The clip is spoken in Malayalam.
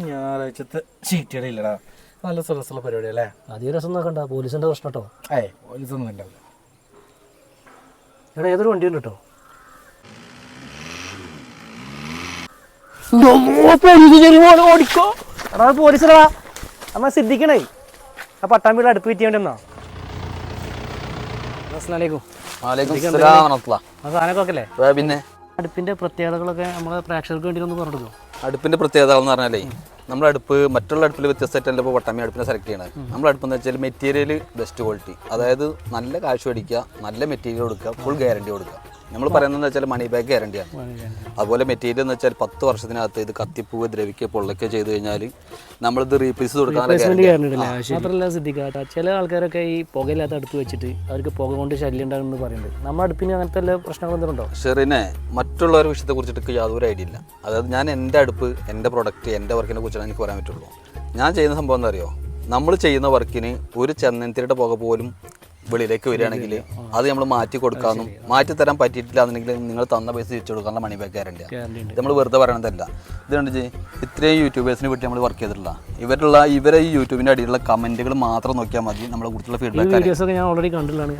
ഞായറാഴ്ചത്തെ ചീറ്റടിയില്ലടാ. നല്ല രസമുള്ള പരിപാടി അല്ലേ? അധികം രസം നോക്കണ്ട, പോലീസിന്റെ പ്രശ്നം കേട്ടോ. പോലീസൊന്നും ഉണ്ടാവില്ല. ഇവിടെ ഏതൊരു വണ്ടി ഉണ്ട് കേട്ടോ. ഓടിക്കോ എടാ, പോലീസടാ. അമ്മ ശ്രദ്ധിക്കണേ. ആ പട്ടാമ്പിയുടെ അടുപ്പ് കിട്ടിയ വേണ്ടി എന്നാ. സാധനമൊക്കെ അല്ലേ? പിന്നെ അടുപ്പിന്റെ പ്രത്യേകതകളൊക്കെ നമ്മളെ പ്രേക്ഷകർക്ക് വേണ്ടി ഒന്ന് പറഞ്ഞു. അടുപ്പിന്റെ പ്രത്യേകത എന്ന് പറഞ്ഞാലേ, നമ്മുടെ അടുപ്പ് മറ്റുള്ള അടുപ്പിൽ വ്യത്യസ്തമായിട്ടല്ല ഇപ്പോൾ പട്ടാമ്പി അടുപ്പിനെ സെലക്ട് ചെയ്യണത്. നമ്മുടെ അടുപ്പെന്ന് വെച്ചാൽ മെറ്റീരിയൽ ബെസ്റ്റ് ക്വാളിറ്റി, അതായത് നല്ല കാശ് മേടിക്കുക, നല്ല മെറ്റീരിയൽ കൊടുക്കുക, ഫുൾ ഗ്യാരണ്ടി കൊടുക്കുക. നമ്മൾ പറയുന്നതെന്ന് വെച്ചാൽ മണി ബാക്ക് ഗ്യാരണ്ടിയാണ്. അതുപോലെ മെറ്റീരിയൽ എന്ന് വെച്ചാൽ 10 വർഷത്തിനകത്ത് ഇത് കത്തിപ്പൂവ് ദ്രവിക്കുക പൊള്ളൊക്കെ ചെയ്ത് കഴിഞ്ഞാൽ നമ്മളിത് റീപ്ലേസ് കൊടുക്കാൻ. മാത്രമല്ല ശ്രദ്ധിക്കുക, ചില ആൾക്കാരൊക്കെ ഈ പുകയില്ലാത്ത അടുപ്പ് വെച്ചിട്ട് അവർക്ക് പുക കൊണ്ട് ശല്യം ഉണ്ടാകുമെന്ന് പറയുന്നത്. നമ്മുടെ അടുപ്പിന് അങ്ങനത്തെ എല്ലാ പ്രശ്നങ്ങൾ എന്തെങ്കിലും ഉണ്ടോ? ഷെറിനെ മറ്റുള്ളവരുടെ വിഷയത്തെ കുറിച്ചിട്ട് യാതൊരു ഐഡിയ ഇല്ല. അതായത് ഞാൻ എൻ്റെ അടുപ്പ്, എൻ്റെ പ്രൊഡക്റ്റ്, എൻ്റെ വർക്കിനെ കുറിച്ചാണ് എനിക്ക് പറയാൻ പറ്റുള്ളൂ. ഞാൻ ചെയ്യുന്ന സംഭവം എന്താ അറിയോ, നമ്മൾ ചെയ്യുന്ന വർക്കിന് ഒരു ചന്ദനത്തിരിയുടെ പുക പോലും വെളിയിലേക്ക് വരികയാണെങ്കിൽ അത് നമ്മൾ മാറ്റി കൊടുക്കാമെന്നും മാറ്റി തരാൻ പറ്റിയിട്ടില്ല എന്നുണ്ടെങ്കിൽ നിങ്ങൾ തന്ന പൈസ തിരിച്ചു കൊടുക്കാനുള്ള മണി ബാക്ക് ഗ്യാരണ്ടിയാണ്. ഇത് നമ്മൾ വെറുതെ പറയണതല്ല. ഇതുകൊണ്ട് ഇത്രയും യൂട്യൂബേഴ്സിനെ പറ്റി നമ്മൾ വർക്ക് ചെയ്തിട്ടില്ല. ഇവരെ ഈ യൂട്യൂബിൻ്റെ അടിയിലുള്ള കമൻറ്റുകൾ മാത്രം നോക്കിയാൽ മതി നമ്മളെ കുറിച്ചുള്ള ഫീഡ്ബാക്ക്. ഞാൻ ഓൾറെഡി കണ്ടിട്ടുള്ളതാണ്.